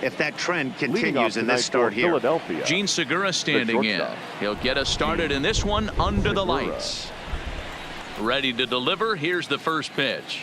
if that trend continues in this start here. Gene Segura standing in. He'll get us started in this one under the lights. Ready to deliver. Here's the first pitch.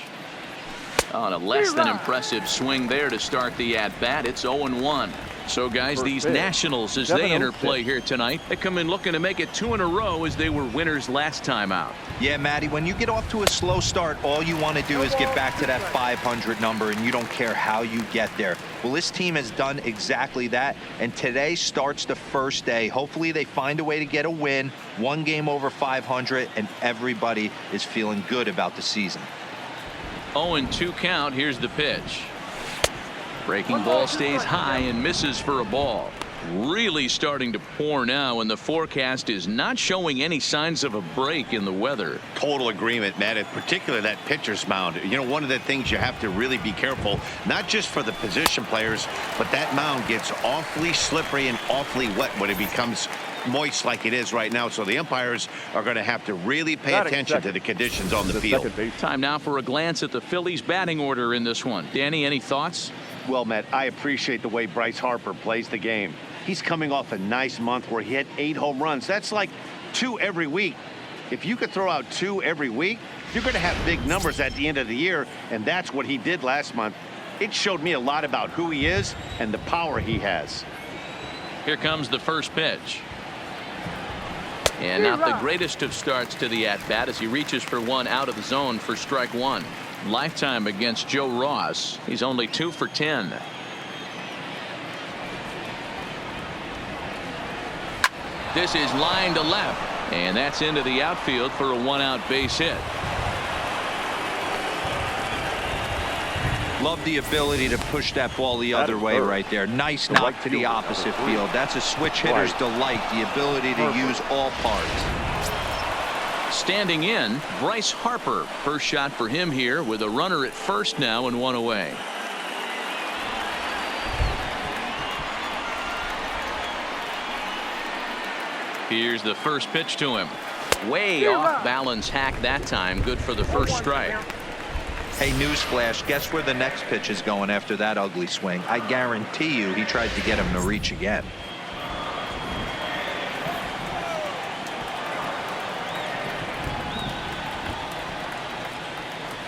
On a less than impressive swing there to start the at-bat. It's 0-1. So, guys, these Nationals, as they enter play here tonight, they come in looking to make it 2 in a row as they were winners last time out. Yeah, Matty, when you get off to a slow start, all you want to do is get back to that 500 number, and you don't care how you get there. Well, this team has done exactly that, and today starts the first day. Hopefully they find a way to get a win, 1 game over 500, and everybody is feeling good about the season. 0-2 count. Here's the pitch. Breaking ball stays high and misses for a ball. Really starting to pour now, and the forecast is not showing any signs of a break in the weather. Total agreement, Matt. In particular, that pitcher's mound. You know, one of the things you have to really be careful, not just for the position players, but that mound gets awfully slippery and awfully wet when it becomes moist like it is right now. So the umpires are going to have to really pay attention to the conditions on the field. Time now for a glance at the Phillies batting order in this one. Danny, any thoughts? Well, Matt, I appreciate the way Bryce Harper plays the game. He's coming off a nice month where he hit 8 home runs. That's like 2 every week. If you could throw out 2 every week, you're going to have big numbers at the end of the year, and that's what he did last month. It showed me a lot about who he is and the power he has. Here comes the first pitch. And not the greatest of starts to the at-bat as he reaches for one out of the zone for strike 1. Lifetime against Joe Ross. He's only 2 for 10. This is line to left, and that's into the outfield for a 1-out base hit. Love the ability to push that ball the other way right there. Nice knock to the opposite field. That's a switch hitter's delight, the ability to use all parts. Standing in, Bryce Harper. First shot for him here with a runner at first now and 1 away. Here's the first pitch to him. Way off balance hack that time. Good for the first strike. Hey, newsflash, guess where the next pitch is going after that ugly swing? I guarantee you he tried to get him to reach again.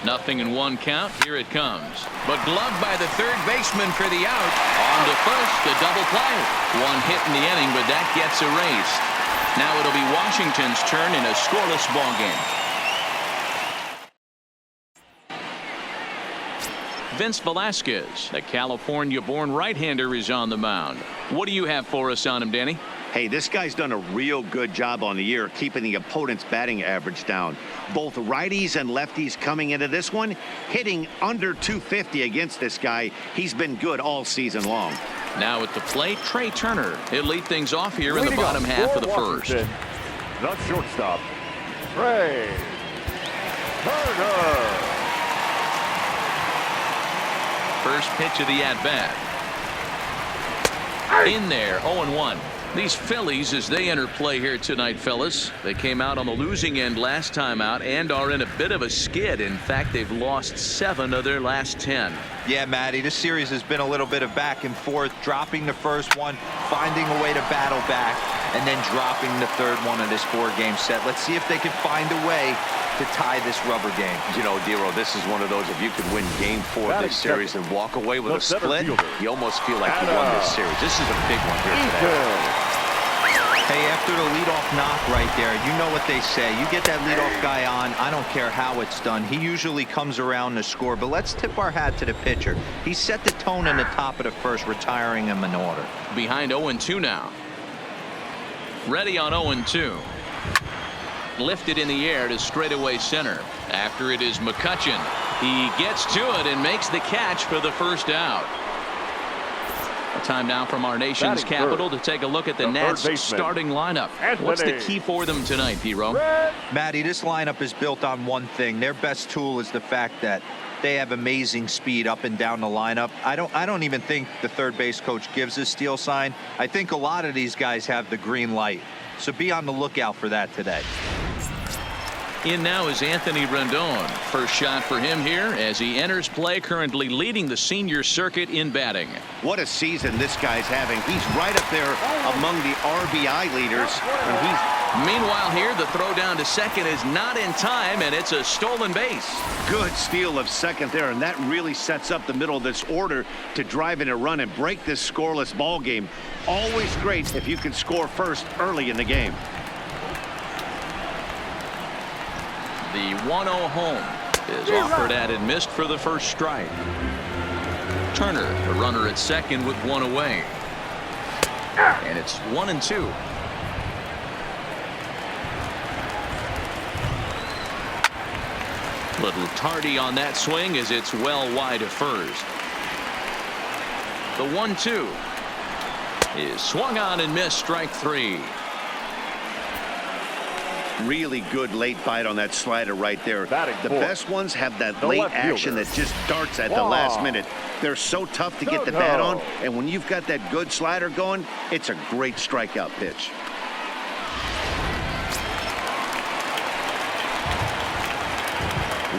Nothing in 1 count. Here it comes. But gloved by the third baseman for the out. On to first, a double play. 1 hit in the inning, but that gets erased. Now it'll be Washington's turn in a scoreless ball game. Vince Velasquez, the California-born right-hander, is on the mound. What do you have for us on him, Danny? Hey, this guy's done a real good job on the year keeping the opponent's batting average down. Both righties and lefties coming into this one, hitting under 250 against this guy. He's been good all season long. Now at the plate, Trey Turner. He'll lead things off here in the bottom half of the first. The shortstop, Trey Turner. First pitch of the at-bat. In there, 0-1. These Phillies, as they enter play here tonight, fellas, they came out on the losing end last time out and are in a bit of a skid. In fact, they've lost 7 of their last 10. Yeah, Matty, this series has been a little bit of back and forth, dropping the first one, finding a way to battle back, and then dropping the third one of this 4-game set. Let's see if they can find a way to tie this rubber game. You know, Dero, this is one of those, if you could win game 4 of this series and walk away with a split, you almost feel like you won this series. This is a big one here today. Hey, after the leadoff knock right there, you know what they say. You get that leadoff guy on, I don't care how it's done. He usually comes around to score, but let's tip our hat to the pitcher. He set the tone in the top of the first, retiring him in order. Behind 0-2 now. Ready on 0-2. Lifted in the air to straightaway center. After it is McCutchen. He gets to it and makes the catch for the first out. Time now from our nation's capital to take a look at the Nats starting lineup. What's the key for them tonight, Hero? Matty, this lineup is built on one thing. Their best tool is the fact that they have amazing speed up and down the lineup. I don't even think the third base coach gives a steal sign. I think a lot of these guys have the green light. So be on the lookout for that today. In now is Anthony Rendon. First shot for him here as he enters play, currently leading the senior circuit in batting. What a season this guy's having. He's right up there among the RBI leaders. And Meanwhile here, the throw down to second is not in time, and it's a stolen base. good steal of second there, and that really sets up the middle of this order to drive in a run and break this scoreless ball game. Always great if you can score first early in the game. The 1-0 home is offered at and missed for the first strike. Turner, the runner at second with one away. And it's 1-2. Little tardy on that swing as it's well wide of first. The 1-2 is swung on and missed, strike three. Really good late bite on that slider right there. The best ones have that late action that just darts at the last minute. They're so tough to get the bat on, and when you've got that good slider going, it's a great strikeout pitch.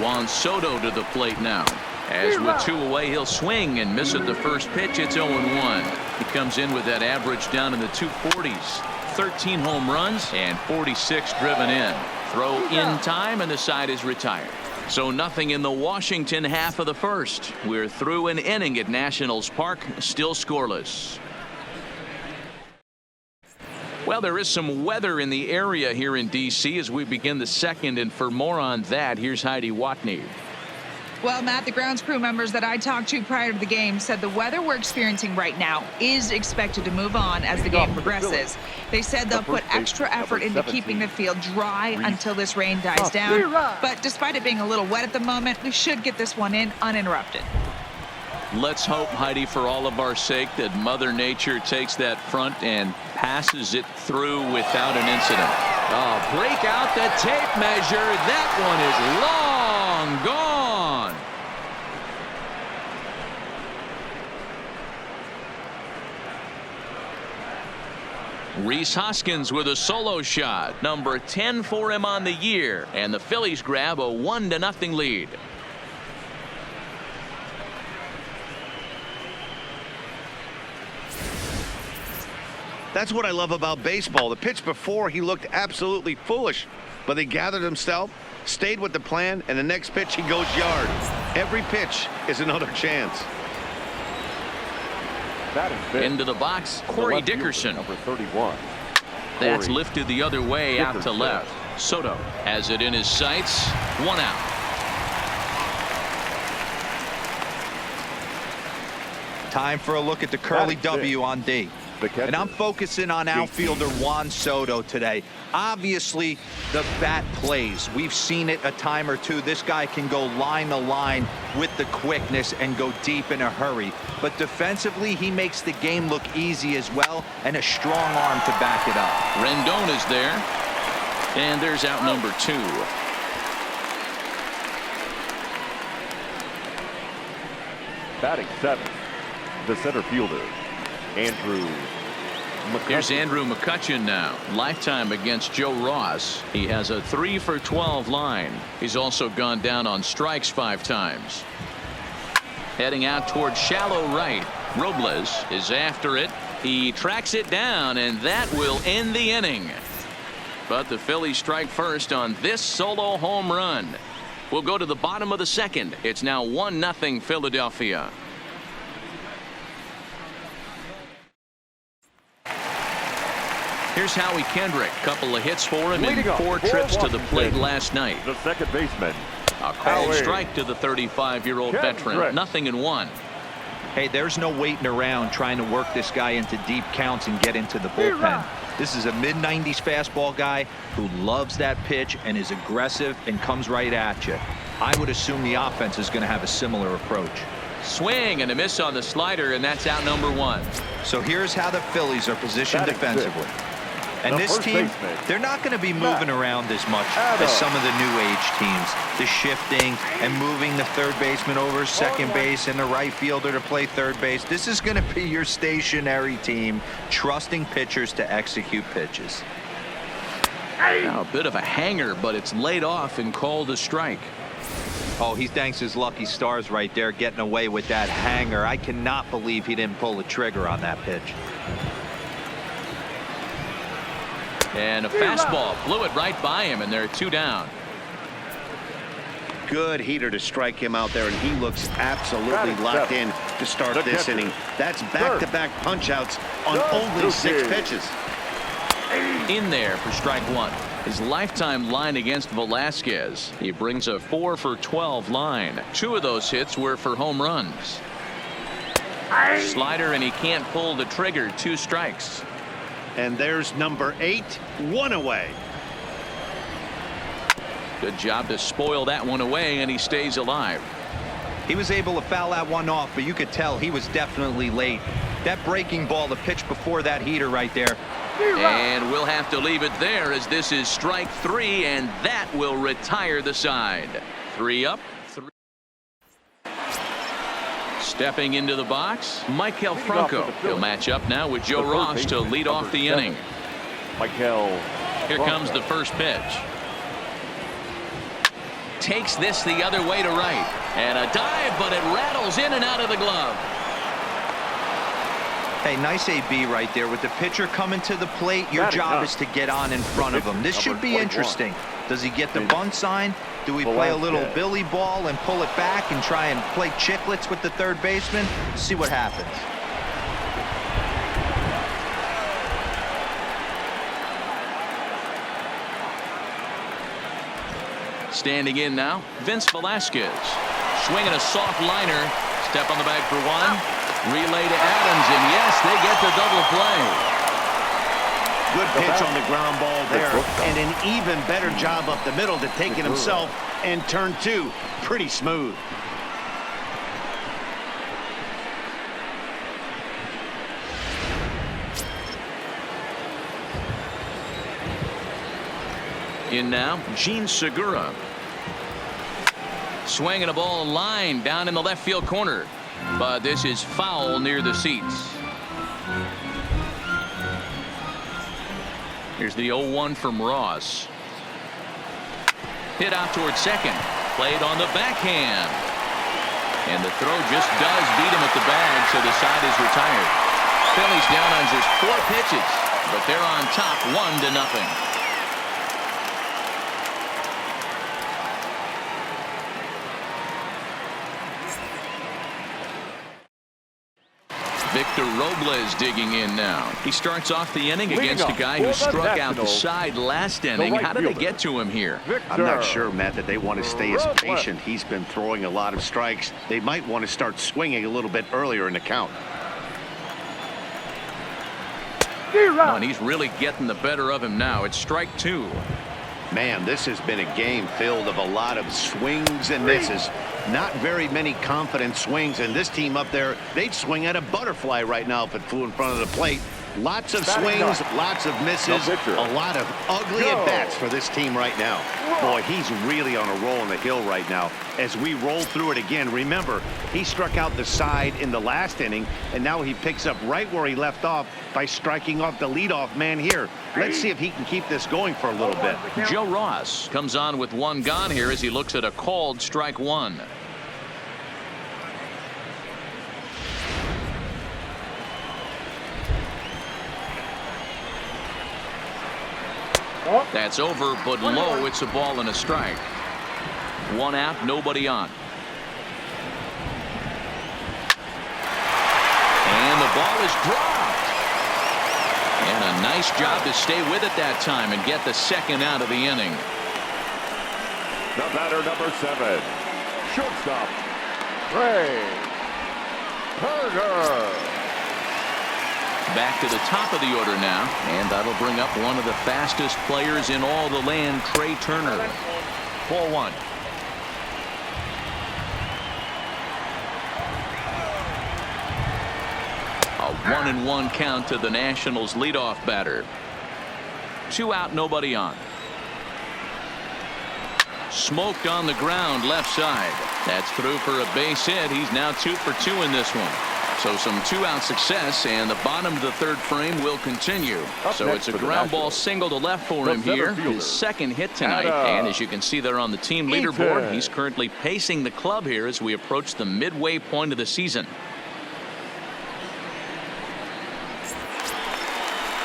Juan Soto to the plate now. As with two away, he'll swing and miss at the first pitch. It's 0-1. He comes in with that average down in the 240s. 13 home runs and 46 driven in. Throw in time, and the side is retired. So nothing in the Washington half of the first. We're through an inning at Nationals Park, still scoreless. Well, there is some weather in the area here in D.C. as we begin the second, and for more on that, here's Heidi Watney. Well, Matt, the grounds crew members that I talked to prior to the game said the weather we're experiencing right now is expected to move on as the game progresses. They said they'll put extra effort into keeping the field dry until this rain dies down. But despite it being a little wet at the moment, we should get this one in uninterrupted. Let's hope, Heidi, for all of our sake, that Mother Nature takes that front and passes it through without an incident. Oh, break out the tape measure. That one is long gone. Rhys Hoskins with a solo shot, number 10 for him on the year, and the Phillies grab a 1-0 lead. That's what I love about baseball. The pitch before, he looked absolutely foolish, but they gathered themselves, stayed with the plan, and the next pitch he goes yard. Every pitch is another chance. Into the box, Corey Dickerson. Number 31. That's lifted the other way out to left. Soto has it in his sights. One out. Time for a look at the curly W on D. And I'm focusing on outfielder Juan Soto today. Obviously, the bat plays. We've seen it a time or two. This guy can go line to line with the quickness and go deep in a hurry. But defensively, he makes the game look easy as well, and a strong arm to back it up. Rendon is there. And there's out number 2. Batting 7th, the center fielder, Andrew McCutchen. Here's Andrew McCutchen now. Lifetime against Joe Ross. He has a 3-for-12 line. He's also gone down on strikes 5 times. Heading out towards shallow right. Robles is after it. He tracks it down, and that will end the inning. But the Phillies strike first on this solo home run. We'll go to the bottom of the second. It's now 1-0 Philadelphia. Here's Howie Kendrick. Couple of hits for him in 4 trips to the plate last night. The second baseman. A called strike to the 35-year-old veteran. 0-1. Hey, there's no waiting around trying to work this guy into deep counts and get into the bullpen. This is a mid-90s fastball guy who loves that pitch and is aggressive and comes right at you. I would assume the offense is going to have a similar approach. Swing and a miss on the slider, and that's out number 1. So here's how the Phillies are positioned defensively. And this team, they're not going to be moving around as much as some of the new age teams. The shifting and moving the third baseman over second base and the right fielder to play third base. This is going to be your stationary team, trusting pitchers to execute pitches. Now a bit of a hanger, but it's laid off and called a strike. Oh, he thanks his lucky stars right there, getting away with that hanger. I cannot believe he didn't pull the trigger on that pitch. And a fastball blew it right by him, and they're 2 down. Good heater to strike him out there, and he looks absolutely locked in to start this inning. That's back-to-back punch-outs on only 6 pitches. In there for strike 1. His lifetime line against Velasquez. He brings a 4 for 12 line. 2 of those hits were for home runs. Slider, and he can't pull the trigger. 2 strikes. And there's number 8, 1 away. Good job to spoil that one away, and he stays alive. He was able to foul that one off, but you could tell he was definitely late. That breaking ball, the pitch before that heater right there. And we'll have to leave it there, as this is strike 3, and that will retire the side. 3 up. 3. Stepping into the box, Maikel Franco. He'll match up now with Joe Ross to lead off the inning. Here comes the first pitch. Takes this the other way to right. And a dive, but it rattles in and out of the glove. Hey, nice AB right there. With the pitcher coming to the plate, your job is to get on in front of him. This should be interesting. Does he get the bunt sign? Do we play a little billy ball and pull it back and try and play chicklets with the third baseman? See what happens. Standing in now, Vince Velasquez. Swinging a soft liner. Step on the bag for 1. Relay to Adams, and yes, they get the double play. Good pitch on the ground ball there, and an even better job up the middle to take it himself, and turn 2 pretty smooth. In now, Gene Segura. Swinging a ball line down in the left field corner. But this is foul near the seats. Here's the 0-1 from Ross. Hit out towards second. Played on the backhand. And the throw just does beat him at the bag, so the side is retired. Phillies down on just 4 pitches, but they're on top 1-0. Victor Robles digging in now. He starts off the inning against a guy who struck out the side last inning. How did they get to him here? I'm not sure, Matt, that they want to stay as patient. He's been throwing a lot of strikes. They might want to start swinging a little bit earlier in the count. Oh, and he's really getting the better of him now. It's strike 2. Man, this has been a game filled of a lot of swings and misses. Not very many confident swings, and this team up there, they'd swing at a butterfly right now if it flew in front of the plate. Lots of swings, lots of misses, a lot of ugly at-bats for this team right now. Boy, he's really on a roll on the hill right now. As we roll through it again, remember, he struck out the side in the last inning, and now he picks up right where he left off by striking off the leadoff man here. Let's see if he can keep this going for a little bit. Joe Ross comes on with 1 gone here as he looks at a called strike 1. That's over, but low. It's a ball and a strike. 1 out, nobody on. And the ball is dropped. And a nice job to stay with it that time and get the second out of the inning. The batter, number 7, shortstop, Ray Turner. Back to the top of the order now, and that'll bring up one of the fastest players in all the land, Trey Turner. 4-1. A 1-1 count to the Nationals leadoff batter. 2 out, nobody on. Smoked on the ground left side. That's through for a base hit. He's now 2 for 2 in this one. So some two-out success, and the bottom of the third frame will continue. So it's a ground ball single to left for him here. His second hit tonight. And as you can see there on the team leaderboard, he's currently pacing the club here as we approach the midway point of the season.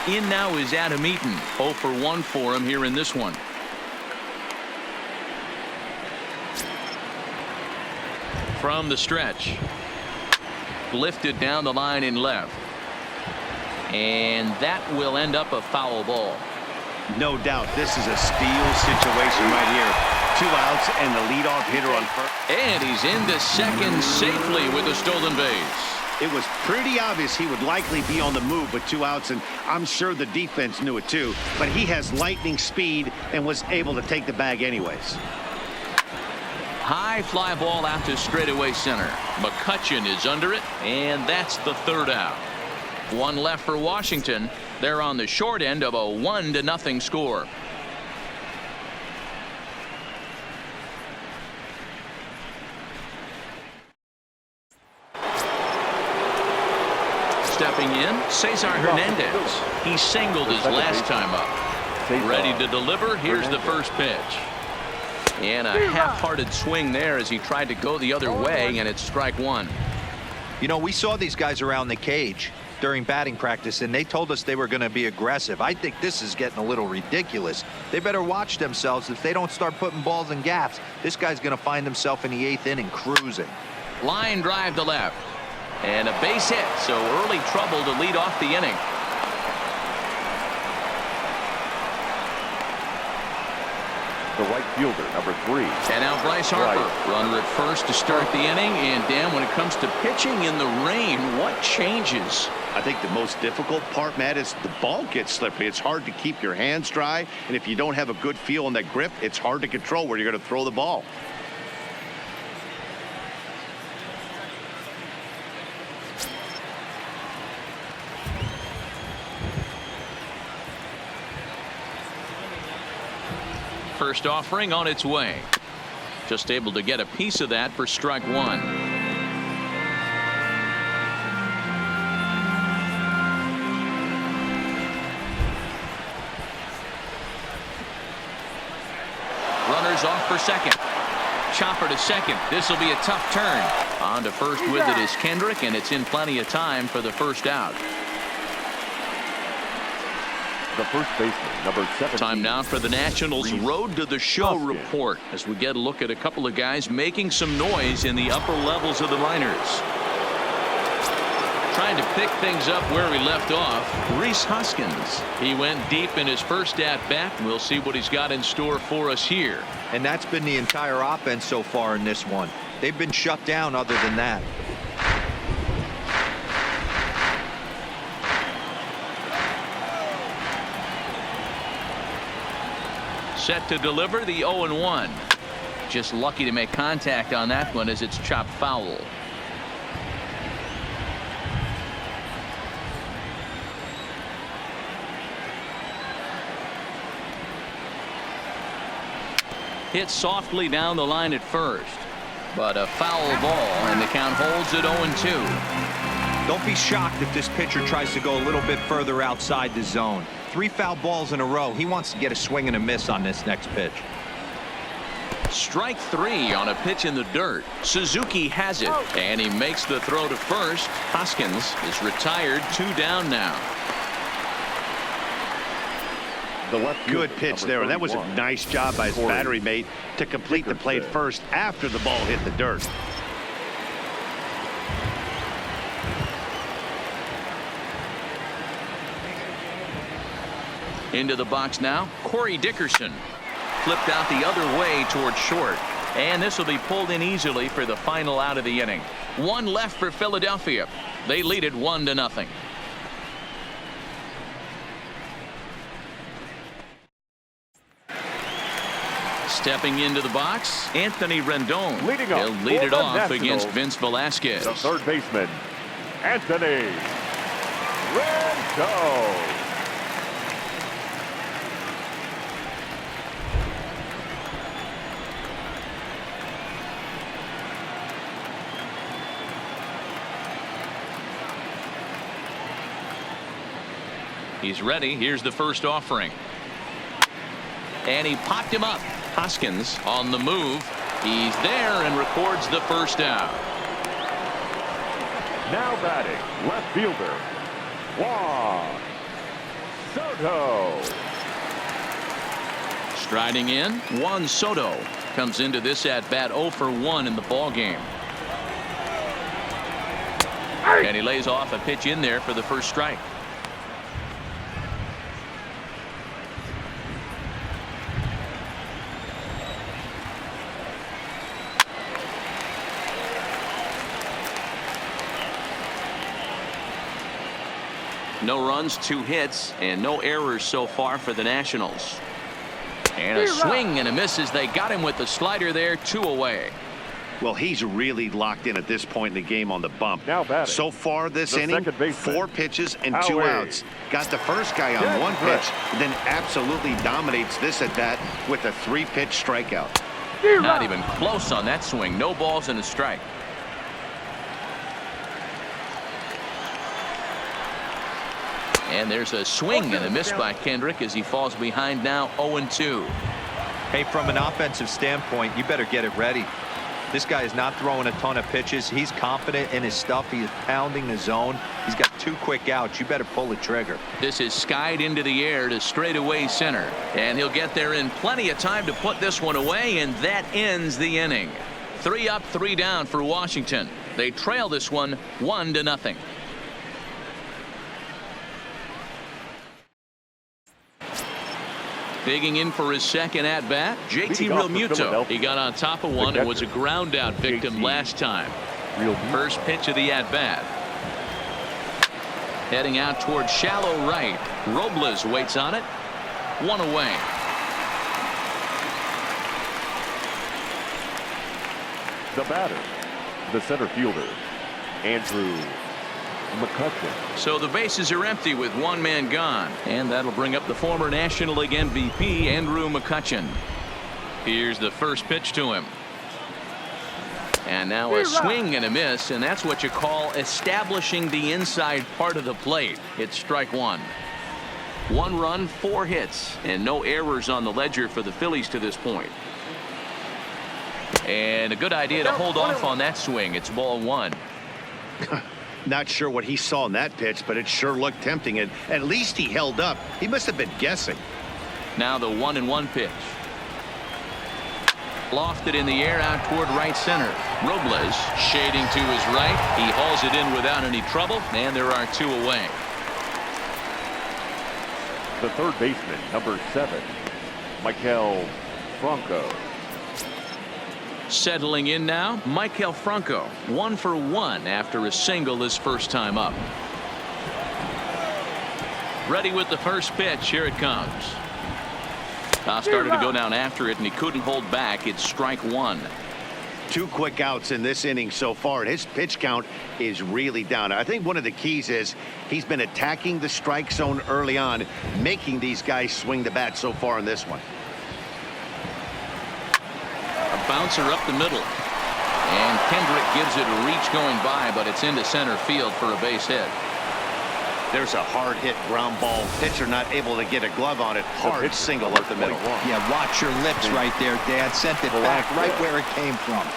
In now is Adam Eaton. 0 for 1 for him here in this one. From the stretch. Lifted down the line in left. And that will end up a foul ball. No doubt this is a steal situation right here. 2 outs and the leadoff hitter on first. And he's into second safely with a stolen base. It was pretty obvious he would likely be on the move with 2 outs, and I'm sure the defense knew it too. But he has lightning speed and was able to take the bag anyways. High fly ball out to straightaway center. McCutchen is under it, and that's the third out. 1 left for Washington. They're on the short end of a 1-0 score. Stepping in, Cesar Hernandez. He singled his last time up. Ready to deliver. Here's the first pitch. And a half-hearted swing there as he tried to go the other way, and it's strike 1. You know, we saw these guys around the cage during batting practice, and they told us they were going to be aggressive. I think this is getting a little ridiculous. They better watch themselves. If they don't start putting balls in gaps, this guy's going to find himself in the 8th inning cruising. Line drive to left. And a base hit, so early trouble to lead off the inning. The right fielder, number 3. And now Bryce Harper, runner at first to start the inning. And Dan, when it comes to pitching in the rain, what changes? I think the most difficult part, Matt, is the ball gets slippery. It's hard to keep your hands dry, and if you don't have a good feel on that grip, it's hard to control where you're going to throw the ball. First offering on its way. Just able to get a piece of that for strike 1. Runners off for second. Chopper to second. This will be a tough turn. On to first with it is Kendrick, and it's in plenty of time for the first out. The first baseman, number 17. Time now for the Nationals Road to the Show report as we get a look at a couple of guys making some noise in the upper levels of the minors. Trying to pick things up where he left off, Rhys Hoskins. He went deep in his first at-bat. We'll see what he's got in store for us here. And that's been the entire offense so far in this one. They've been shut down other than that. Set to deliver the 0-1. Just lucky to make contact on that one as it's chopped foul. Hit softly down the line at first, but a foul ball, and the count holds at 0-2. Don't be shocked if this pitcher tries to go a little bit further outside the zone. 3 foul balls in a row. He wants to get a swing and a miss on this next pitch. Strike 3 on a pitch in the dirt. Suzuki has it, and he makes the throw to first. Hoskins is retired. 2 down now. The left Good pitch there, and that was a nice job by his battery mate to complete the play at first after the ball hit the dirt. Into the box now, Corey Dickerson. Flipped out the other way toward short. And this will be pulled in easily for the final out of the inning. 1 left for Philadelphia. They lead it 1-0. Stepping into the box, Anthony Rendon. Leading up He'll lead for it the off Nationals, against Vince Velasquez. the third baseman, Anthony Rendon. He's ready. Here's the first offering. And he popped him up. Hoskins on the move. He's there and records the first out. Now batting, left fielder, Juan Soto. Striding in, Juan Soto comes into this at bat 0 for 1 in the ball game. And he lays off a pitch in there for the first strike. No runs, 2 hits, and no errors so far for the Nationals. And a swing and a miss as they got him with the slider there, 2 away. Well, he's really locked in at this point in the game on the bump. Now batting, so far this inning, 4 pitches and 2 outs. Got the first guy on 1 pitch, then absolutely dominates this at bat with a 3-pitch strikeout. Not even close on that swing. No balls and a strike. And there's a swing and a miss by Kendrick as he falls behind now 0-2. Hey, from an offensive standpoint, you better get it ready. This guy is not throwing a ton of pitches. He's confident in his stuff. He is pounding the zone. He's got 2 quick outs. You better pull the trigger. This is skied into the air to straightaway center. And he'll get there in plenty of time to put this one away, and that ends the inning. 3 up, 3 down for Washington. They trail this one 1-0. Digging in for his second at-bat, JT Realmuto. He got on top of one and was a ground-out victim last time. First pitch of the at-bat. Heading out toward shallow right. Robles waits on it. 1 away. The batter, the center fielder, Andrew McCutcheon. So the bases are empty with 1 man gone, and that'll bring up the former National League MVP Andrew McCutcheon. Here's the first pitch to him, and now a swing and a miss, and that's what you call establishing the inside part of the plate. It's strike 1. 1 run, 4 hits, and no errors on the ledger for the Phillies to this point. And a good idea to hold off on that swing. It's ball 1. Not sure what he saw in that pitch, but it sure looked tempting, and at least he held up. He must have been guessing. Now the 1-1 pitch. Lofted in the air out toward right center. Robles shading to his right. He hauls it in without any trouble, and there are 2 away. The third baseman, number 7, Maikel Franco. Settling in now, Maikel Franco, 1 for 1 after a single his first time up. Ready with the first pitch. Here it comes. Started to go down after it, and he couldn't hold back. It's strike 1. 2 quick outs in this inning so far, and his pitch count is really down. I think one of the keys is he's been attacking the strike zone early on, making these guys swing the bat so far in this one. Bouncer up the middle, and Kendrick gives it a reach going by, but it's into center field for a base hit. There's a hard hit ground ball. Pitcher not able to get a glove on it. Hard single up the middle. Yeah, watch your lips right there, Dad. Sent it back right where it came from.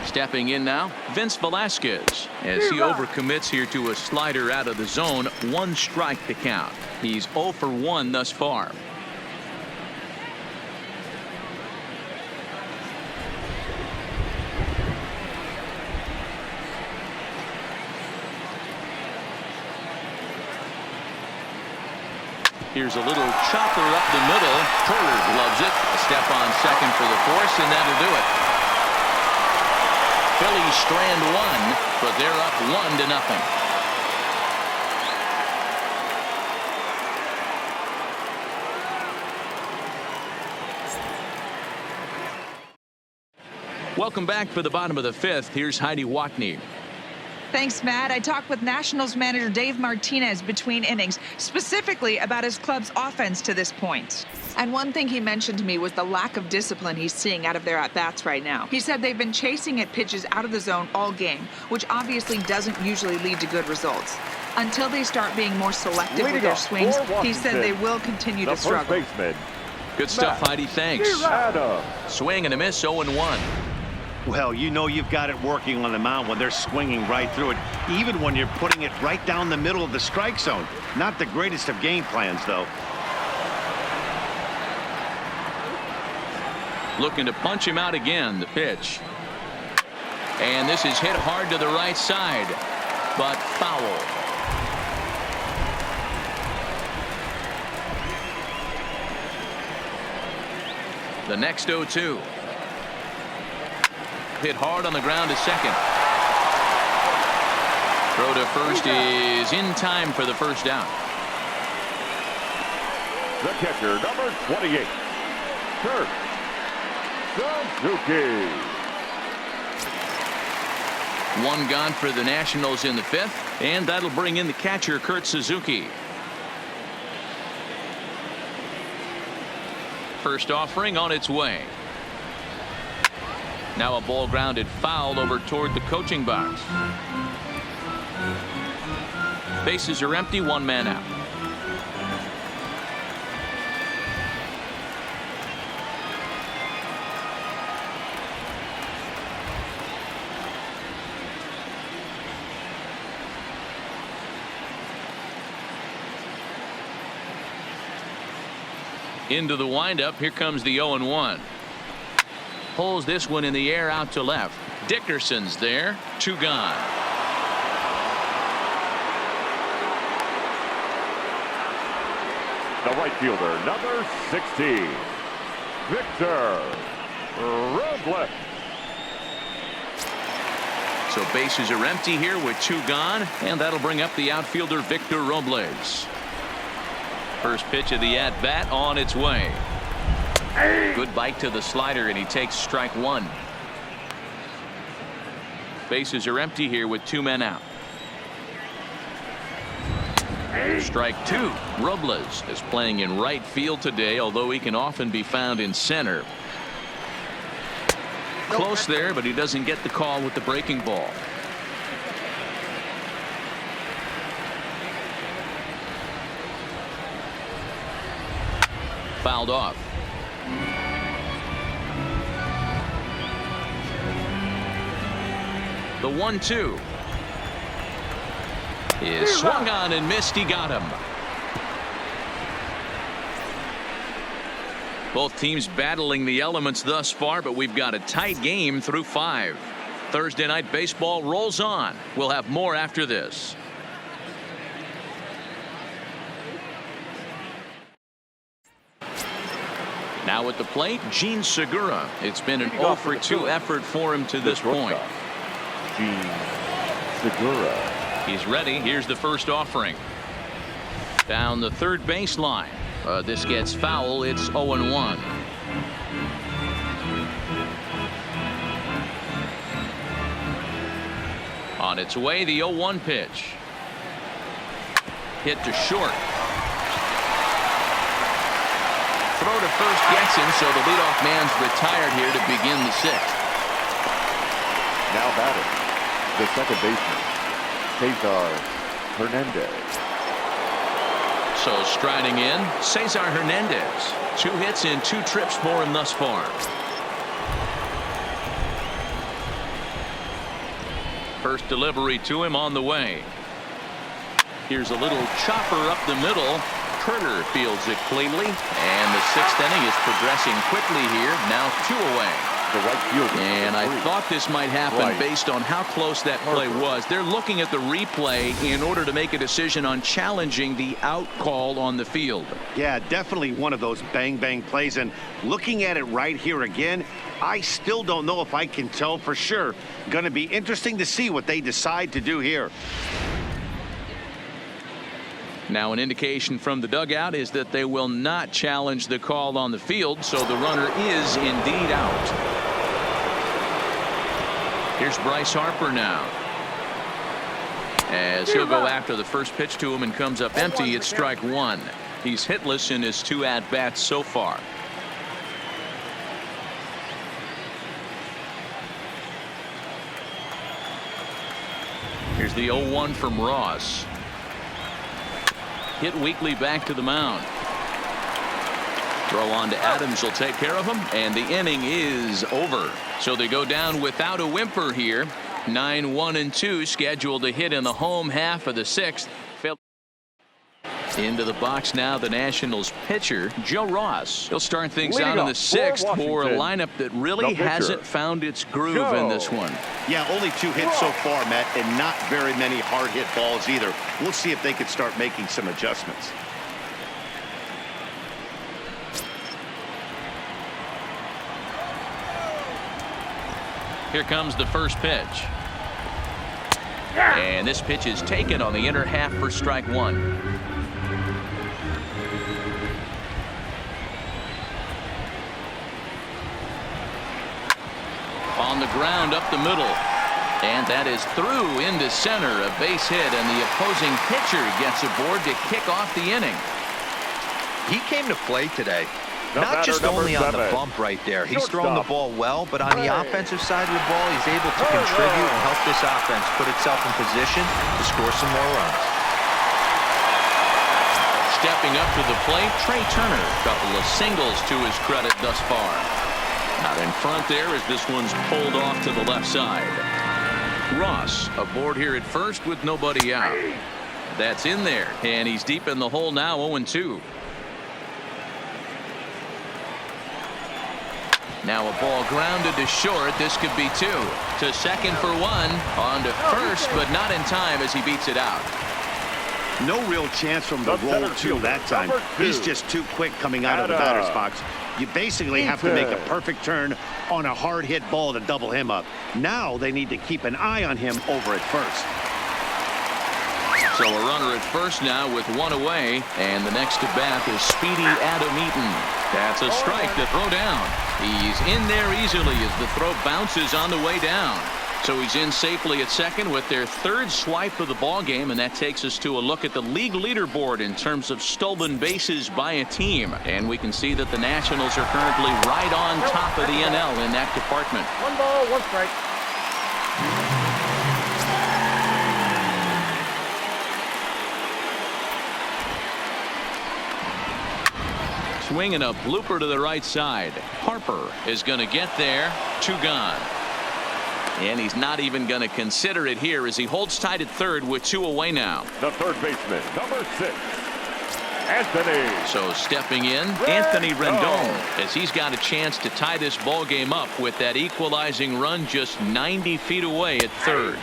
Stepping in now, Vince Velasquez, as he overcommits here to a slider out of the zone. 1 strike to count. He's 0 for 1 thus far. Here's a little chopper up the middle. Turner gloves it. A step on second for the force, and that'll do it. Phillies strand 1, but they're up 1-0. Welcome back for the bottom of the 5th. Here's Heidi Watney. Thanks, Matt. I talked with Nationals manager Dave Martinez between innings, specifically about his club's offense to this point. And one thing he mentioned to me was the lack of discipline he's seeing out of their at-bats right now. He said they've been chasing at pitches out of the zone all game, which obviously doesn't usually lead to good results. Until they start being more selective with their swings, he said they will continue to struggle. First baseman. Good stuff, Heidi. Thanks. Adam. Swing and a miss, 0-1. Well, you know you've got it working on the mound when they're swinging right through it, even when you're putting it right down the middle of the strike zone. Not the greatest of game plans, though. Looking to punch him out again, the pitch. And this is hit hard to the right side, but foul. The next 0-2. Hit hard on the ground to second. Throw to first is in time for the first down. The catcher, number 28, Kurt Suzuki. One gone for the Nationals in the fifth, and that'll bring in the catcher, Kurt Suzuki. First offering on its way. Now a ball grounded foul over toward the coaching box. Bases are empty, one man out. Into the windup. Here comes the 0-1. Pulls this one in the air out to left. Dickerson's there. Two gone. The right fielder, number 16, Victor Robles. So bases are empty here with two gone, and that'll bring up the outfielder Victor Robles. First pitch of the at-bat on its way. Good bite to the slider, and he takes strike one. Bases are empty here with two men out. Strike two. Robles is playing in right field today, although he can often be found in center. Close there, but he doesn't get the call with the breaking ball. Fouled off. The 1-2 is swung on and missed. He got him. Both teams battling the elements thus far, but we've got a tight game through 5. Thursday night baseball rolls on. We'll have more after this. Now at the plate, Gene Segura. It's been an 0-for-2 effort for him to this point. Gene Segura. He's ready. Here's the first offering. Down the third baseline. This gets foul. It's 0-1. On its way, the 0-1 pitch. Hit to short. Throw to first gets him, so the leadoff man's retired here to begin the 6th. Now batting, the second baseman, Cesar Hernandez. So striding in, Cesar Hernandez. 2 hits in 2 trips for him thus far. First delivery to him on the way. Here's a little chopper up the middle. Turner fields it cleanly, and the 6th inning is progressing quickly here. Now 2 away. The right fielder. And I thought this might happen based on how close that play was. They're looking at the replay in order to make a decision on challenging the out call on the field. Yeah, definitely one of those bang-bang plays. And looking at it right here again, I still don't know if I can tell for sure. Going to be interesting to see what they decide to do here. Now an indication from the dugout is that they will not challenge the call on the field, so the runner is indeed out. Here's Bryce Harper now. As he'll go after the first pitch to him and comes up empty. It's strike one. He's hitless in his 2 at-bats so far. Here's the 0-1 from Ross. Hit weakly back to the mound. Throw on to Adams will take care of him, and the inning is over. So they go down without a whimper here. 9-1-2 scheduled to hit in the home half of the 6th. Into the box now, the Nationals pitcher, Joe Ross. He'll start things out in the 6th for a lineup that really hasn't found its groove in this one. Yeah, only 2 hits so far, Matt, and not very many hard hit balls either. We'll see if they can start making some adjustments. Here comes the first pitch. And this pitch is taken on the inner half for strike one. On the ground up the middle. And that is through into center. A base hit, and the opposing pitcher gets aboard to kick off the inning. He came to play today. Not just only on the bump right there. He's thrown the ball well, but on the offensive side of the ball, he's able to contribute and help this offense put itself in position to score some more runs. Stepping up to the plate, Trey Turner. Couple of singles to his credit thus far. Out in front there as this one's pulled off to the left side. Ross aboard here at first with nobody out. That's in there, and he's deep in the hole now, 0-2. Now a ball grounded to short. This could be 2. To second for 1. On to first, but not in time as he beats it out. No real chance from the roll 2 that time. He's just too quick coming out of the batter's box. You basically have to make a perfect turn on a hard hit ball to double him up. Now they need to keep an eye on him over at first. So a runner at first now with 1 away, and the next at bat is Speedy Adam Eaton. That's a strike to throw down. He's in there easily as the throw bounces on the way down. So he's in safely at second with their 3rd swipe of the ball game, and that takes us to a look at the league leaderboard in terms of stolen bases by a team. And we can see that the Nationals are currently right on top of the NL in that department. 1 ball, 1 strike. Swinging a blooper to the right side. Harper is going to get there. 2 gone. And he's not even going to consider it here as he holds tight at third with 2 away now. The third baseman, number 6, Anthony. So stepping in, Anthony Rendon, as he's got a chance to tie this ball game up with that equalizing run just 90 feet away at third.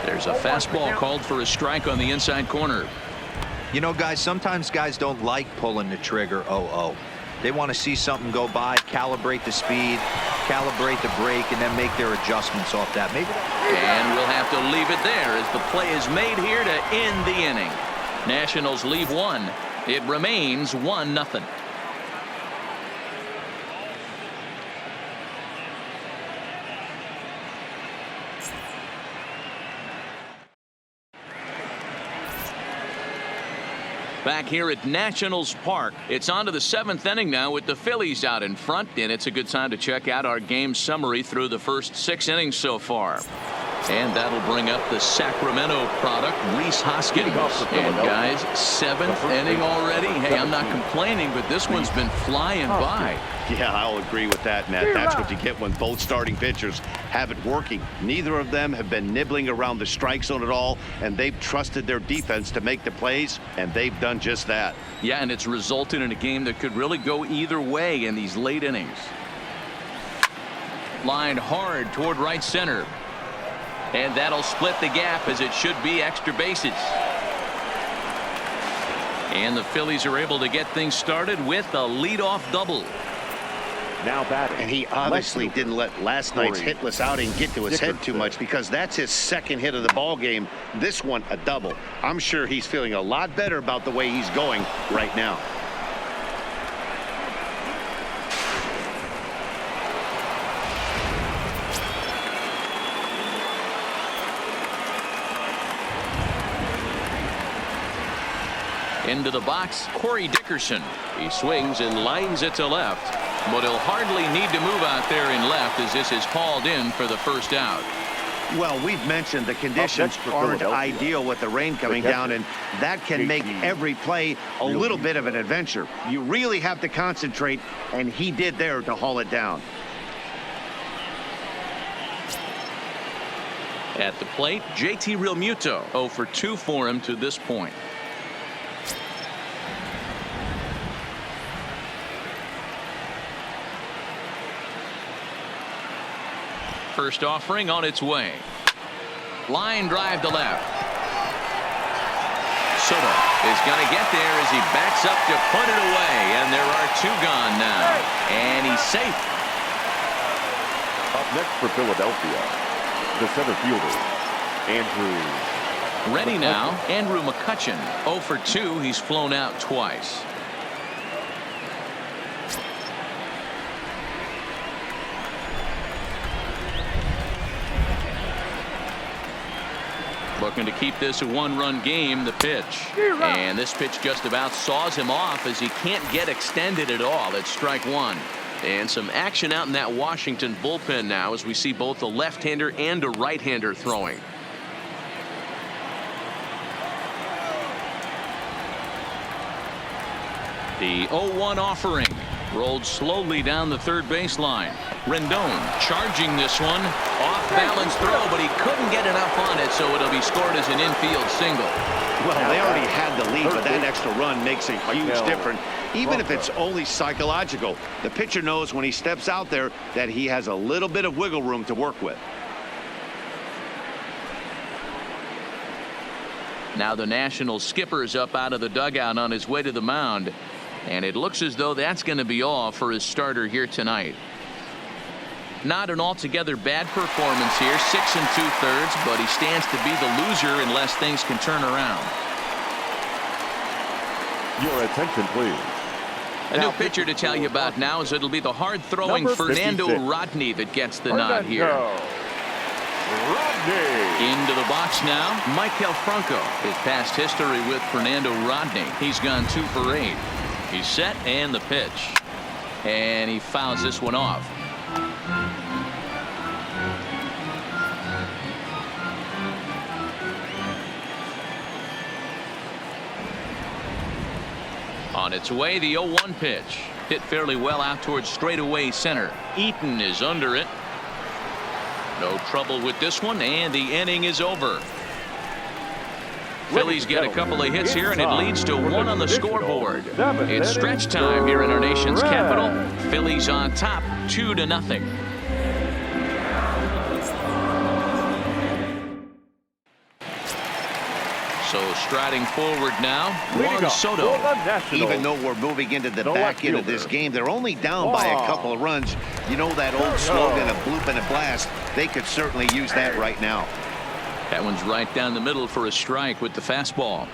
There's a fastball called for a strike on the inside corner. You know, guys, sometimes guys don't like pulling the trigger 0-0. They want to see something go by, calibrate the speed, calibrate the brake, and then make their adjustments off that. Maybe. And we'll have to leave it there as the play is made here to end the inning. Nationals leave 1. It remains 1-0. Back here at Nationals Park, it's on to the 7th inning now with the Phillies out in front, and it's a good time to check out our game summary through the first 6 innings so far. And that'll bring up the Sacramento product, Rhys Hoskins. And guys, 7th inning already. Hey, I'm not complaining, but this one's been flying by. Yeah, I'll agree with that, Matt. That's what you get when both starting pitchers have it working. Neither of them have been nibbling around the strike zone at all, and they've trusted their defense to make the plays, and they've done just that. Yeah, and it's resulted in a game that could really go either way in these late innings. Lined hard toward right center. And that'll split the gap as it should be extra bases. And the Phillies are able to get things started with a leadoff double. Now batting. And he obviously didn't let last night's hitless outing get to his head too much, because that's his 2nd hit of the ball game. This one a double. I'm sure he's feeling a lot better about the way he's going right now. Into the box, Corey Dickerson. He swings and lines it to left, but he'll hardly need to move out there in left as this is hauled in for the first out. Well, we've mentioned the conditions aren't ideal with the rain coming down, and that can make every play a little bit of an adventure. You really have to concentrate, and he did there to haul it down. At the plate, JT Realmuto 0 for 2 for him to this point. First offering on its way. Line drive to left. Soto is going to get there as he backs up to put it away, and there are 2 gone now, and he's safe. Up next for Philadelphia, the center fielder, Andrew. Ready now, Andrew McCutchen 0 for 2. He's flown out twice. Looking to keep this a 1-run game. The pitch, and this pitch just about saws him off as he can't get extended at all. It's strike 1. And some action out in that Washington bullpen now as we see both a left-hander and a right-hander throwing. The 0-1 offering rolled slowly down the third baseline. Rendon charging this one. Off balance throw, but he couldn't get enough on it, so it'll be scored as an infield single. Well, they already had the lead, but that extra run makes a huge difference, even if it's only psychological. The pitcher knows when he steps out there that he has a little bit of wiggle room to work with. Now the Nationals skipper is up out of the dugout on his way to the mound, and it looks as though that's going to be all for his starter here tonight. Not an altogether bad performance here, 6 2/3, but he stands to be the loser unless things can turn around. Your attention, please. A new pitcher to tell you about now is it'll be the hard-throwing Fernando Rodney that gets the nod here. Rodney. Into the box now, Maikel Franco. His past history with Fernando Rodney. He's gone 2 for 8. He's set, and the pitch. And he fouls this one off. On its way, the 0-1 pitch. Hit fairly well out towards straightaway center. Eaton is under it. No trouble with this one, and the inning is over. Phillies get a couple of hits here, and it leads to 1 on the scoreboard. It's stretch time here in our nation's capital. Phillies on top, 2-0. So striding forward now, Juan Soto. Even though we're moving into the back end of this game, they're only down by a couple of runs. You know that old slogan, a bloop and a blast. They could certainly use that right now. That one's right down the middle for a strike with the fastball.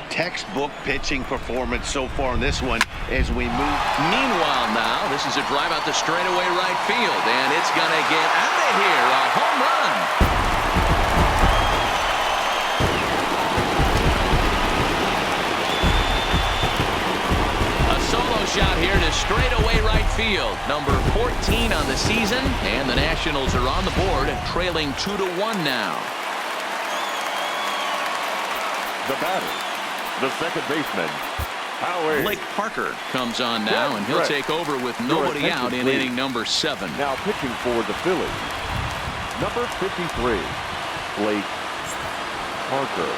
Textbook pitching performance so far in this one as we move. Meanwhile now, this is a drive out the straightaway right field, and it's going to get out of here. A home run. Shot here to straightaway right field. Number 14 on the season, and the Nationals are on the board, trailing 2-1 now. The batter, the second baseman, Howie. Blake Parker comes on now, and he'll take over with nobody out in inning number 7. Now pitching for the Phillies, number 53, Blake Parker.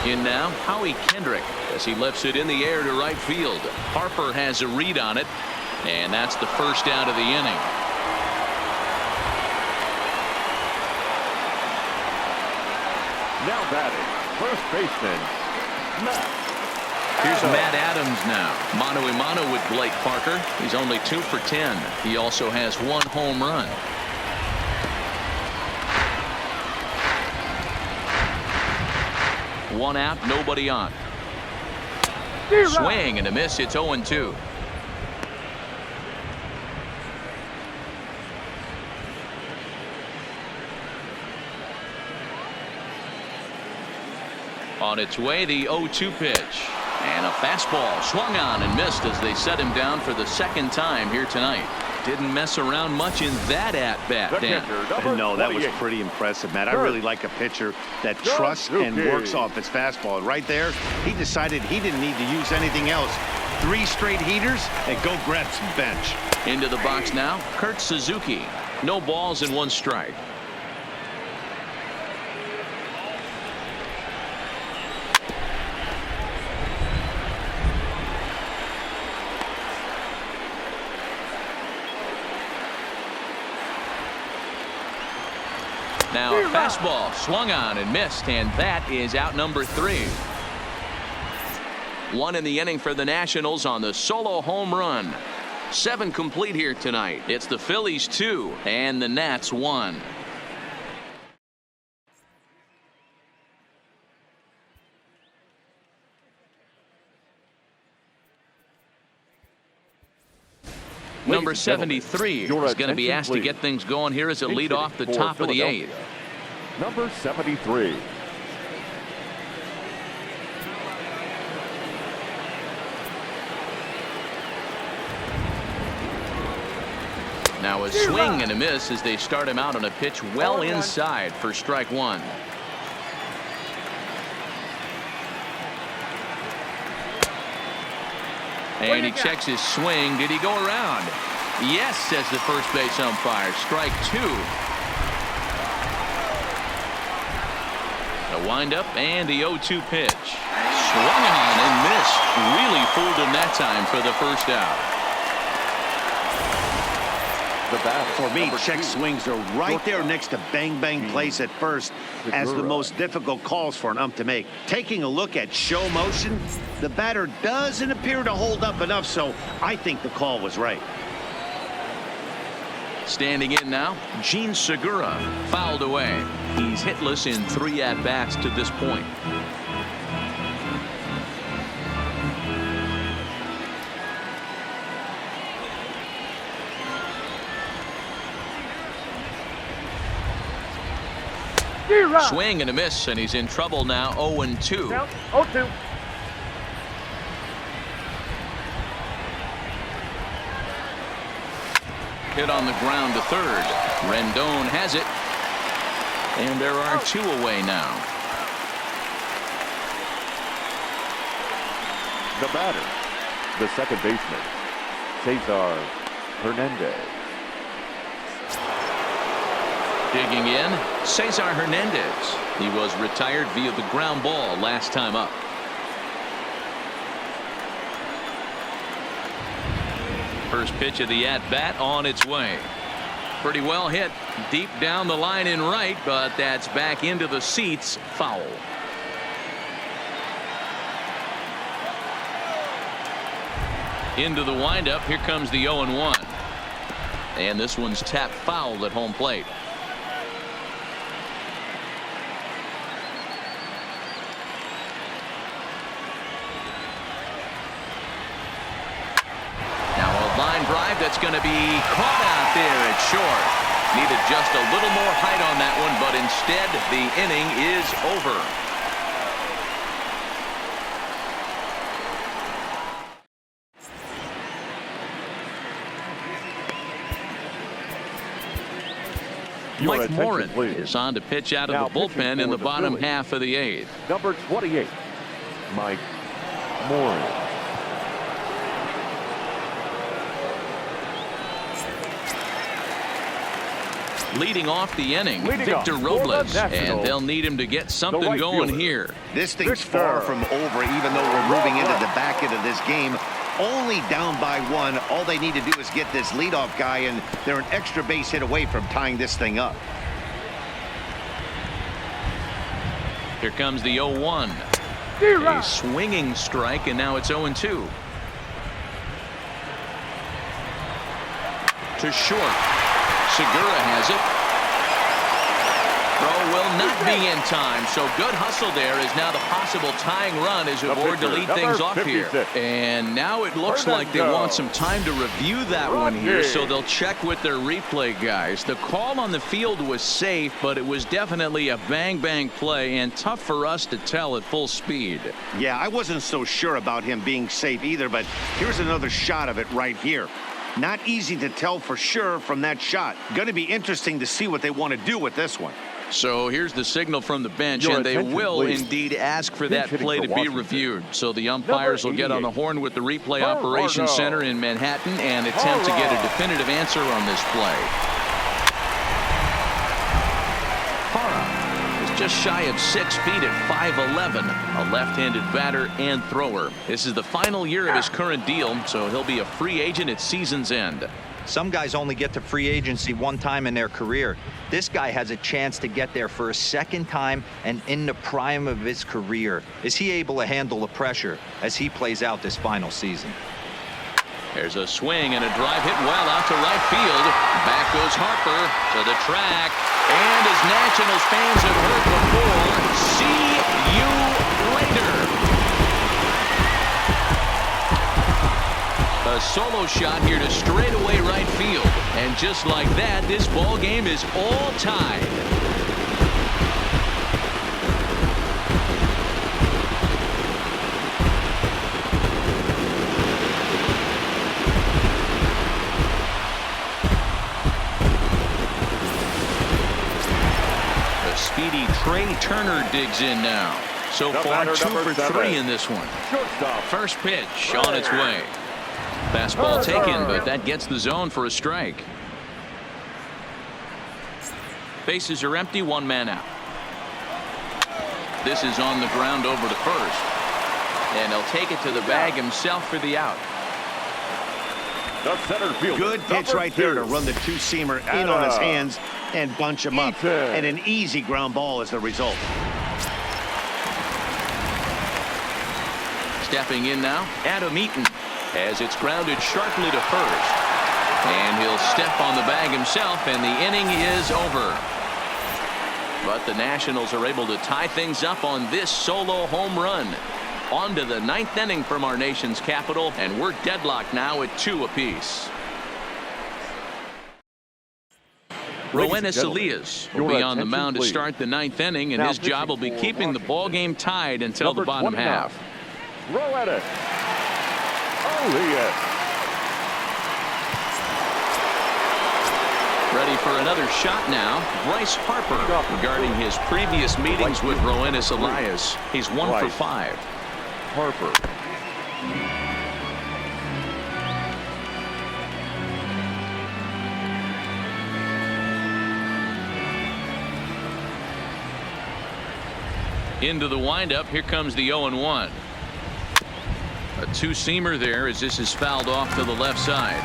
In now, Howie Kendrick as he lifts it in the air to right field. Harper has a read on it, and that's the first out of the inning. Now batting, first baseman, Matt. Here's Matt Adams now. Mano a mano with Blake Parker. He's only 2 for 10. He also has 1 home run. One out, nobody on. Swing and a miss. It's 0-2. On its way, the 0-2 pitch. And a fastball swung on and missed as they set him down for the second time here tonight. Didn't mess around much in that at-bat, Dan. No, that was pretty impressive, Matt. I really like a pitcher that trusts and works off his fastball. Right there, he decided he didn't need to use anything else. 3 straight heaters and go grab some bench. Into the box now, Kurt Suzuki. No balls and 1 strike. Now a fastball swung on and missed, and that is out number 3. 1 in the inning for the Nationals on the solo home run. 7 complete here tonight. It's the Phillies 2 and the Nats 1. Number 73 is going to be asked to get things going here as a lead off the top of the 8th. Number 73. Now a swing and a miss as they start him out on a pitch well inside for strike 1. And he checks his swing. Did he go around? Yes, says the first base umpire. Strike 2. A windup and the 0-2 pitch. Swung on and missed. Really fooled him that time for the first out. For me, check swings are right there next to bang-bang plays at first as the most difficult calls for an ump to make. Taking a look at show motion, the batter doesn't appear to hold up enough, so I think the call was right. Standing in now, Gene Segura fouled away. He's hitless in 3 at-bats to this point. Swing and a miss, and he's in trouble now. 0-2. 0-2. Hit on the ground to third. Rendon has it, and there are 2 away now. The batter, the second baseman, Cesar Hernandez. Digging in, Cesar Hernandez. He was retired via the ground ball last time up. First pitch of the at-bat on its way. Pretty well hit deep down the line in right, but that's back into the seats. Foul. Into the windup. Here comes the 0-1. And this one's tapped foul at home plate. Line drive that's going to be caught out there at short. Needed just a little more height on that one, but instead the inning is over. Mike Morin is on to pitch out of the bullpen in the bottom half of the 8th. Number 28, Mike Morin. Leading off the inning, Victor Robles, and they'll need him to get something going here. This thing's far from over, even though we're moving into the back end of this game. Only down by 1. All they need to do is get this leadoff guy, and they're an extra base hit away from tying this thing up. Here comes the 0-1. A swinging strike, and now it's 0-2. To short. Segura has it. Throw will not be in time, so good hustle there is now the possible tying run as we board to lead things off here. And now it looks like they want some time to review that one here, so they'll check with their replay guys. The call on the field was safe, but it was definitely a bang-bang play and tough for us to tell at full speed. Yeah, I wasn't so sure about him being safe either, but here's another shot of it right here. Not easy to tell for sure from that shot. Going to be interesting to see what they want to do with this one. So here's the signal from the bench, and they will indeed ask for that play to be reviewed. So the umpires will get on the horn with the replay operations center in Manhattan and attempt to get a definitive answer on this play. Hara is just shy of 6 feet at 5'11", a left-handed batter and thrower. This is the final year of his current deal, so he'll be a free agent at season's end. Some guys only get to free agency one time in their career. This guy has a chance to get there for a second time and in the prime of his career. Is he able to handle the pressure as he plays out this final season? There's a swing and a drive hit well out to right field. Back goes Harper to the track. And as Nationals fans have heard before, see you later. A solo shot here to straightaway right field. And just like that, this ball game is all tied. The speedy Trey Turner digs in now. So far, 2 for 3 in this one. First pitch on its way. Fastball taken, but that gets the zone for a strike. Bases are empty, 1 man out. This is on the ground over to first. And he'll take it to the bag himself for the out. Good pitch right there to run the two-seamer in on his hands and bunch him up. And an easy ground ball as the result. Stepping in now, Adam Eaton, as it's grounded sharply to first. And he'll step on the bag himself, and the inning is over. But the Nationals are able to tie things up on this solo home run. On to the 9th inning from our nation's capital, and we're deadlocked now at 2 apiece. Roenis Elias will be on the mound to start the 9th inning, and his job will be keeping the ball game tied until the bottom half. Roenis Elias. Ready for another shot now. Bryce Harper, regarding his previous meetings with Roenis Elias. He's 1 for 5. Harper. Into the windup. Here comes the 0-1. A two-seamer there as this is fouled off to the left side.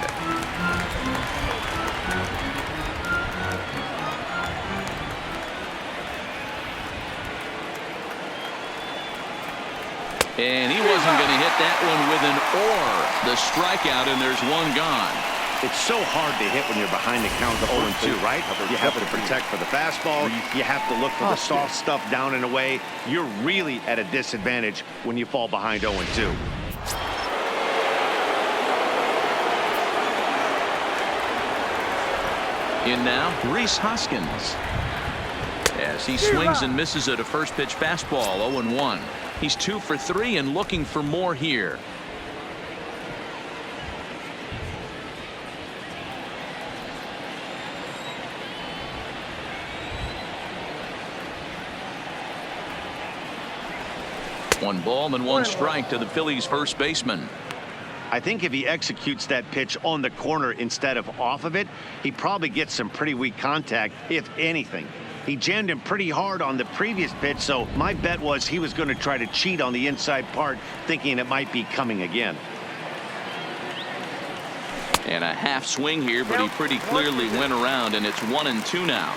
And he wasn't going to hit that one with an or. The strikeout, and there's one gone. It's so hard to hit when you're behind the count of 0-2, right? You have to protect for the fastball. You have to look for the soft stuff down and away. You're really at a disadvantage when you fall behind 0-2. In now, Rhys Hoskins. As he swings and misses at a first pitch fastball, 0-1. He's 2 for 3 and looking for more here. One ball and one strike to the Phillies first baseman. I think if he executes that pitch on the corner instead of off of it, he probably gets some pretty weak contact, if anything. He jammed him pretty hard on the previous pitch, so my bet was he was going to try to cheat on the inside part, thinking it might be coming again. And a half swing here, but he pretty clearly went around, and it's 1-2 now.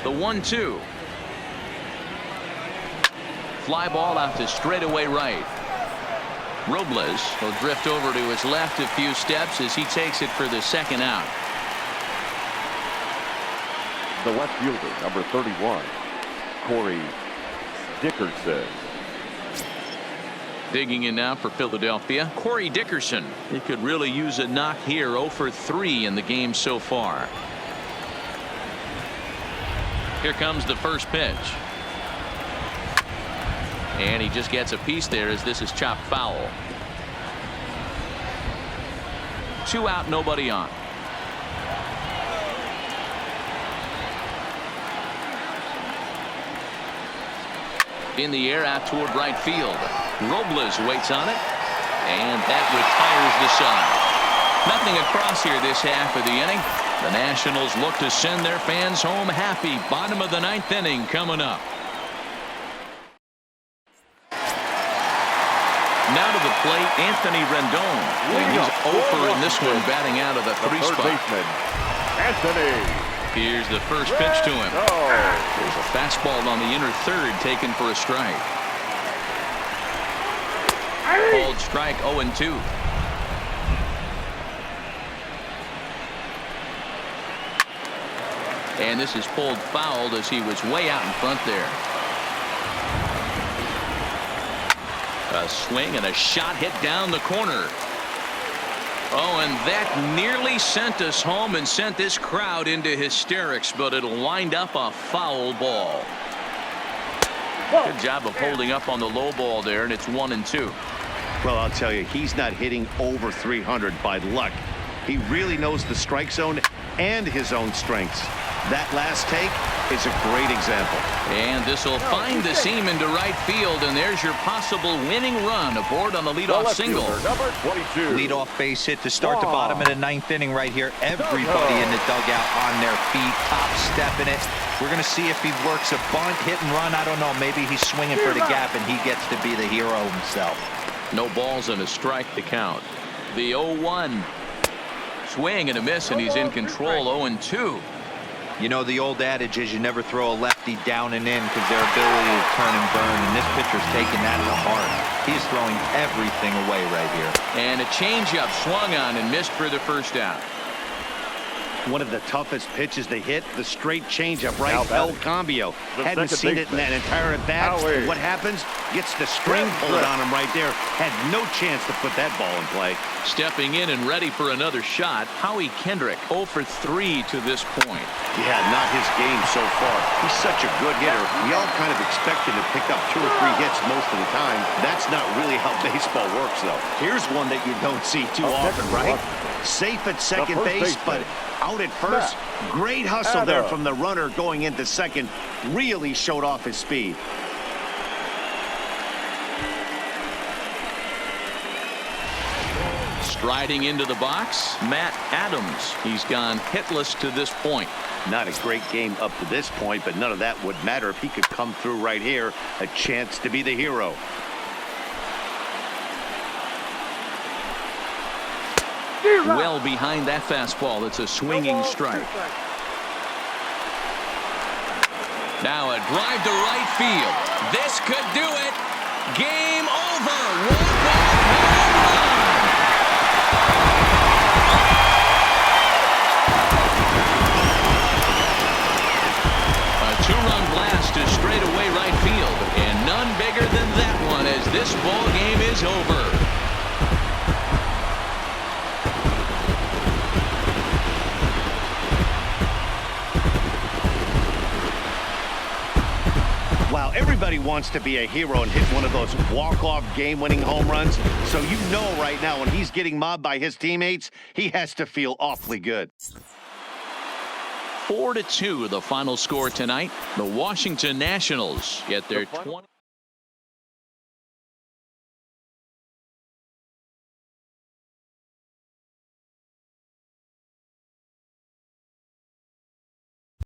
The 1-2. Fly ball out to straightaway right. Robles will drift over to his left a few steps as he takes it for the second out. The left fielder, number 31, Corey Dickerson. Digging in now for Philadelphia, Corey Dickerson. He could really use a knock here. 0 for 3 in the game so far. Here comes the first pitch. And he just gets a piece there as this is chopped foul. 2 out, nobody on. In the air out toward right field. Robles waits on it, and that retires the side. Nothing across here this half of the inning. The Nationals look to send their fans home happy. Bottom of the 9th inning coming up. Now to the plate, Anthony Rendon. He's over in this one, batting out of the 3 spot. Baseman, Anthony. Here's the first pitch to him. There's a fastball on the inner third taken for a strike. Called strike 0-2. And this is pulled fouled as he was way out in front there. A swing and a shot hit down the corner. Oh, and that nearly sent us home and sent this crowd into hysterics, but it'll wind up a foul ball. Good job of holding up on the low ball there, and it's 1-2. Well, I'll tell you, he's not hitting over 300 by luck. He really knows the strike zone and his own strengths. That last take is a great example. And this will find the seam into right field, and there's your possible winning run aboard on the leadoff single. Number 22. Leadoff base hit to start the bottom of the 9th inning right here. Everybody in the dugout on their feet, top stepping it. We're going to see if he works a bunt, hit and run. I don't know. Maybe he's swinging for the gap, and he gets to be the hero himself. No balls and a strike to count. The 0-1. Swing and a miss, and he's in control. 0-2. You know, the old adage is you never throw a lefty down and in because their ability to turn and burn, and this pitcher's taking that to heart. He's throwing everything away right here. And a changeup swung on and missed for the first out. One of the toughest pitches to hit, the straight changeup, right? El Cambio. Hadn't seen it in that entire at bat. What happens? Gets the string pulled on him right there. Had no chance to put that ball in play. Stepping in and ready for another shot, Howie Kendrick 0 for 3 to this point. Yeah, not his game so far. He's such a good hitter. We all kind of expect him to pick up 2 or 3 hits most of the time. That's not really how baseball works, though. Here's one that you don't see too often, right? Safe at second base, but out at first. Great hustle there from the runner going into second. Really showed off his speed. Striding into the box, Matt Adams. He's gone hitless to this point. Not a great game up to this point, but none of that would matter if he could come through right here. A chance to be the hero. Well behind that fastball. It's a swinging strike. Now a drive to right field. This could do it. Game over. One-ball home run. A 2-run blast to straightaway right field, and none bigger than that one as this ball game is over. Wow, everybody wants to be a hero and hit one of those walk-off game-winning home runs. So you know right now when he's getting mobbed by his teammates, he has to feel awfully good. 4-2 the final score tonight. The Washington Nationals get their 20.